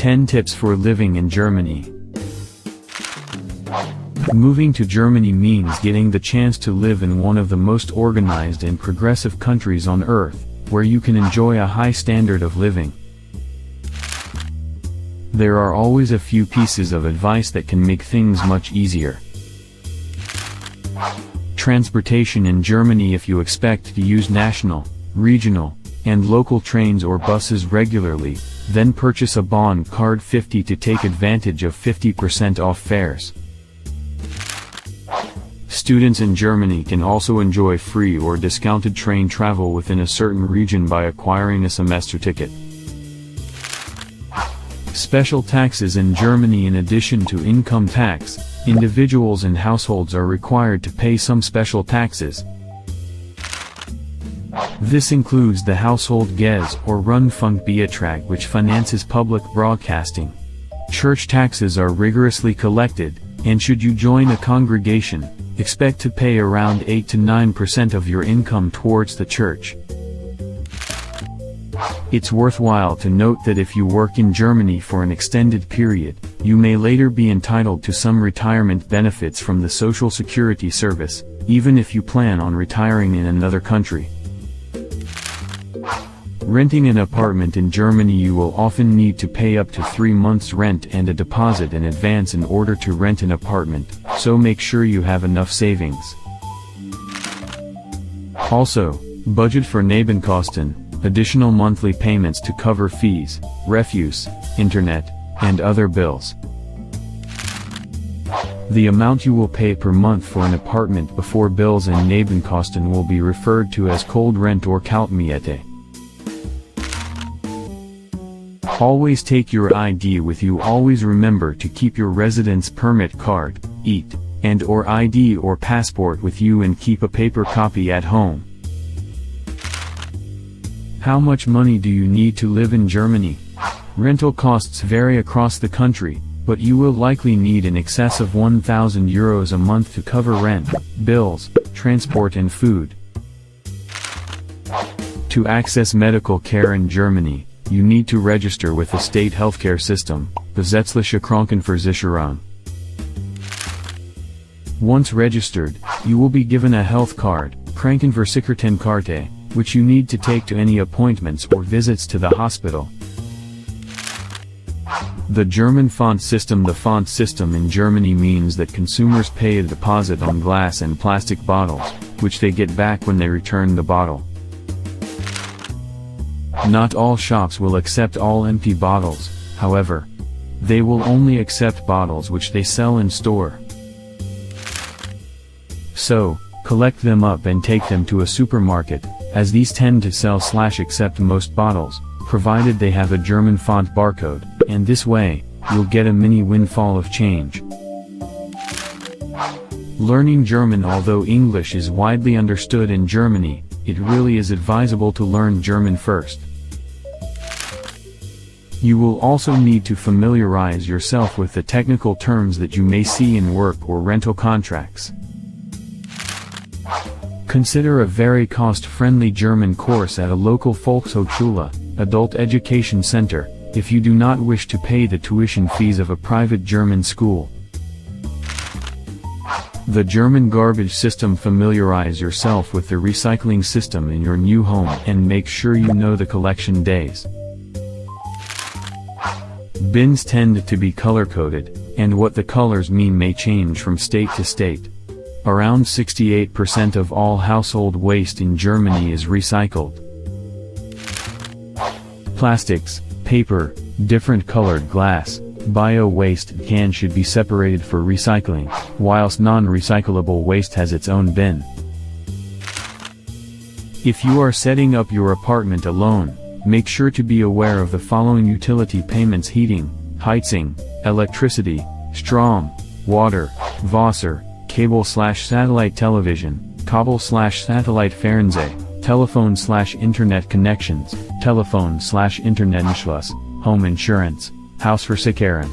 10 Tips for Living in Germany. Moving to Germany means getting the chance to live in one of the most organized and progressive countries on earth, where you can enjoy a high standard of living. There are always a few pieces of advice that can make things much easier. Transportation in Germany. If you expect to use national, regional, and local trains or buses regularly, then purchase a bond card 50 to take advantage of 50% off fares. Students in Germany can also enjoy free or discounted train travel within a certain region by acquiring a semester ticket. Special taxes in Germany. In addition to income tax, individuals and households are required to pay some special taxes. This includes the household Gez or Rundfunkbeitrag, which finances public broadcasting. Church taxes are rigorously collected, and should you join a congregation, expect to pay around 8 to 9% of your income towards the church. It's worthwhile to note that if you work in Germany for an extended period, you may later be entitled to some retirement benefits from the Social Security Service, even if you plan on retiring in another country. Renting an apartment in Germany. You will often need to pay up to 3 months' rent and a deposit in advance in order to rent an apartment, so make sure you have enough savings. Also, budget for Nebenkosten, additional monthly payments to cover fees, refuse, internet, and other bills. The amount you will pay per month for an apartment before bills and Nebenkosten will be referred to as cold rent or Kaltmiete. Always take your ID with you. Always remember to keep your residence permit card, EAT, and/or ID or passport with you, and keep a paper copy at home. How much money do you need to live in Germany? Rental costs vary across the country, but you will likely need in excess of 1,000 euros a month to cover rent, bills, transport and food. To access medical care in Germany, you need to register with the state healthcare system, Gesetzliche Krankenversicherung. Once registered, you will be given a health card, Krankenversichertenkarte, which you need to take to any appointments or visits to the hospital. The German font system. The font system in Germany means that consumers pay a deposit on glass and plastic bottles, which they get back when they return the bottle. Not all shops will accept all empty bottles, however. They will only accept bottles which they sell in store. So, collect them up and take them to a supermarket, as these tend to sell/accept most bottles, provided they have a German font barcode, and this way, you'll get a mini windfall of change. Learning German. Although English is widely understood in Germany, it really is advisable to learn German first. You will also need to familiarize yourself with the technical terms that you may see in work or rental contracts. Consider a very cost-friendly German course at a local Volkshochschule, adult education center, if you do not wish to pay the tuition fees of a private German school. The German garbage system. Familiarize yourself with the recycling system in your new home and make sure you know the collection days. Bins tend to be color-coded, and what the colors mean may change from state to state. Around 68% of all household waste in Germany is recycled. Plastics, paper, different colored glass, bio-waste and cans should be separated for recycling, whilst non-recyclable waste has its own bin. If you are setting up your apartment alone, make sure to be aware of the following utility payments: heating, Heizung, electricity, Strom, water, Wasser, cable/satellite television, Kabel/satellite Fernseh, telephone/internet connections, telephone/Internetanschluss, home insurance, Hausversicherung.